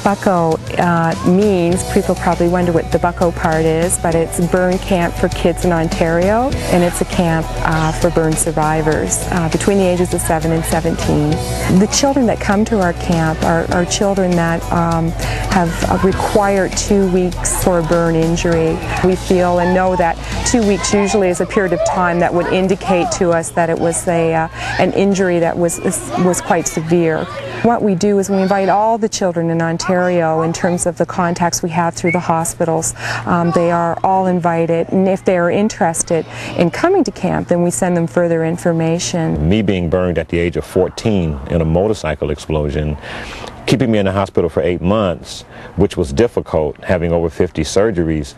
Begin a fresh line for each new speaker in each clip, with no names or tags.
Bucko means, people probably wonder what the Bucko part is, but it's burn camp for kids in Ontario, and it's a camp for burn survivors between the ages of 7 and 17. The children that come to our camp are children that have required 2 weeks for a burn injury. We feel and know that 2 weeks usually is a period of time that would indicate to us that it was an injury that was quite severe. What we do is we invite all the children in Ontario, in terms of the contacts we have through the hospitals. They are all invited, and if they are interested in coming to camp, then we send them further information.
Me being burned at the age of 14 in a motorcycle explosion, keeping me in the hospital for 8 months, which was difficult, having over 50 surgeries.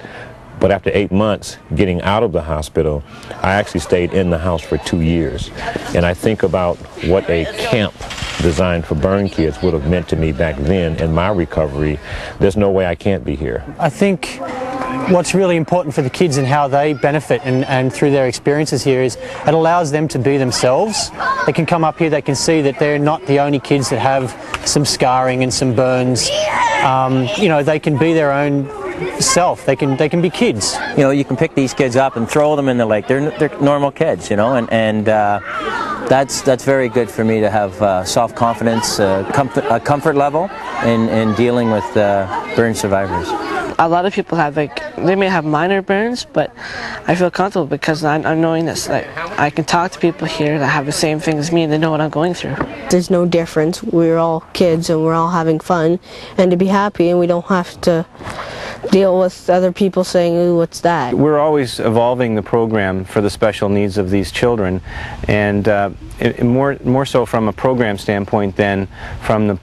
But after 8 months, getting out of the hospital, I actually stayed in the house for 2 years. And I think about what a camp designed for burn kids would have meant to me back then in my recovery. There's no way I can't be here.
I think what's really important for the kids and how they benefit and through their experiences here is it allows them to be themselves. They can come up here, they can see that they're not the only kids that have some scarring and some burns. You know, they can be their own self. They can be kids.
You know, you can pick these kids up and throw them in the lake. They're normal kids, you know, and that's very good for me to have self-confidence, a comfort level in dealing with burn survivors.
A lot of people have, they may have minor burns, but I feel comfortable because I'm knowing this. I can talk to people here that have the same thing as me, and they know what I'm going through.
There's no difference. We're all kids and we're all having fun, and to be happy, and we don't have to deal with other people saying, ooh, what's that?
We're always evolving the program for the special needs of these children, and more so from a program standpoint than from the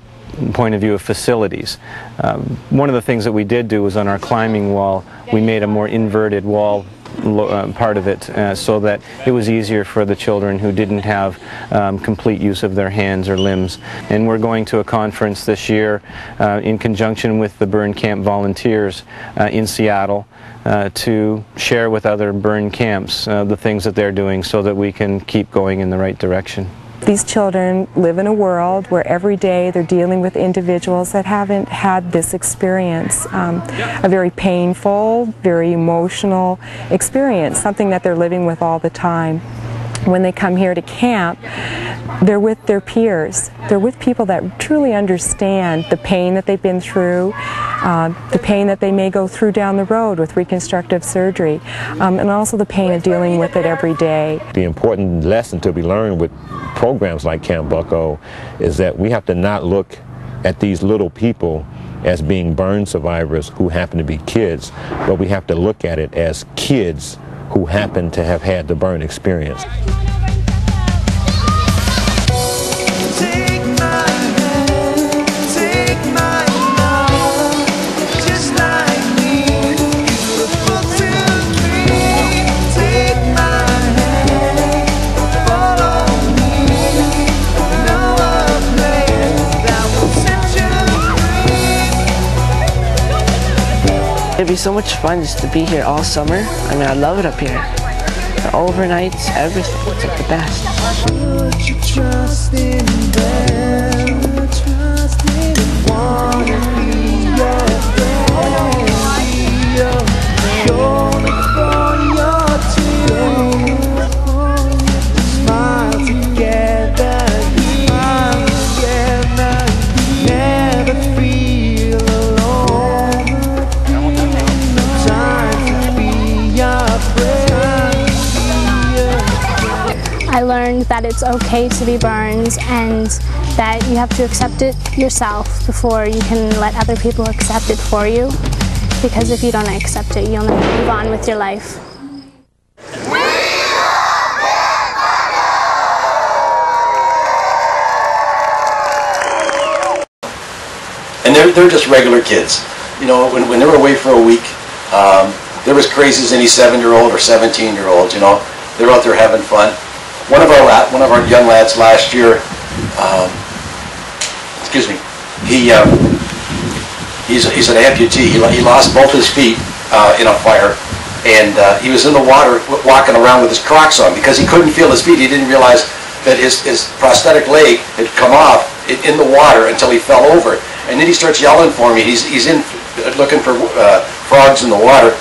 point of view of facilities. One of the things that we did do was on our climbing wall, we made a more inverted wall part of it so that it was easier for the children who didn't have complete use of their hands or limbs. And we're going to a conference this year in conjunction with the burn camp volunteers in Seattle to share with other burn camps the things that they're doing so that we can keep going in the right direction.
These children live in a world where every day they're dealing with individuals that haven't had this experience, a very painful, very emotional experience, something that they're living with all the time. When they come here to camp, they're with their peers. They're with people that truly understand the pain that they've been through, the pain that they may go through down the road with reconstructive surgery, and also the pain of dealing with it every day.
The important lesson to be learned with programs like Camp Bucko is that we have to not look at these little people as being burn survivors who happen to be kids, but we have to look at it as kids who happen to have had the burn experience.
It'd be so much fun just to be here all summer. I mean, I love it up here. The overnights, everything. It's like the best. Put your trust in them. Trust in them. Wanna be your friend. Going for your team. Smile together. Smile together. Never feel alone.
I learned that it's okay to be burned and that you have to accept it yourself before you can let other people accept it for you, because if you don't accept it, you'll never move on with your life.
And they're just regular kids. You know, when they were away for a week, they're as crazy as any 7-year-old or 17-year-old, you know. They're out there having fun. One of our young lads last year, excuse me, he's an amputee. He lost both his feet in a fire, and he was in the water walking around with his Crocs on because he couldn't feel his feet. He didn't realize that his prosthetic leg had come off in the water until he fell over. And then he starts yelling for me. He's in looking for frogs in the water.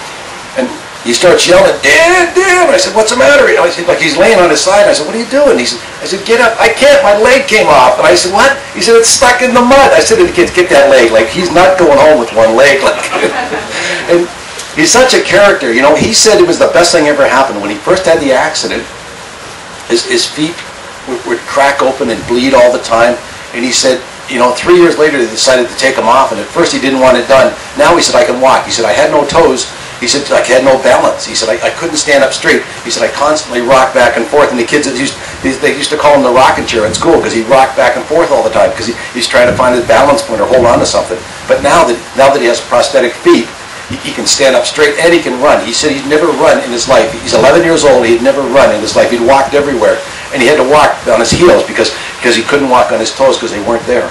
And he starts yelling, "Dad, Dad!" I said, "What's the matter?" I said, like he's laying on his side. I said, "What are you doing?" I said, "Get up." "I can't. My leg came off." And I said, "What?" He said, "It's stuck in the mud." I said to the kids, "Get that leg." Like, he's not going home with one leg. Like, and he's such a character. You know, he said it was the best thing ever happened. When he first had the accident, his feet would crack open and bleed all the time. And he said, you know, 3 years later they decided to take him off. And at first he didn't want it done. Now he said, "I can walk." He said, "I had no toes." He said, "I had no balance." He said, I couldn't stand up straight." He said, "I constantly rocked back and forth." And the kids, they used to call him the rocking chair at school because he rocked back and forth all the time because he's trying to find his balance point or hold on to something. But now that he has prosthetic feet, he can stand up straight and he can run. He said he'd never run in his life. He's 11 years old. He'd never run in his life. He'd walked everywhere. And he had to walk on his heels because he couldn't walk on his toes because they weren't there.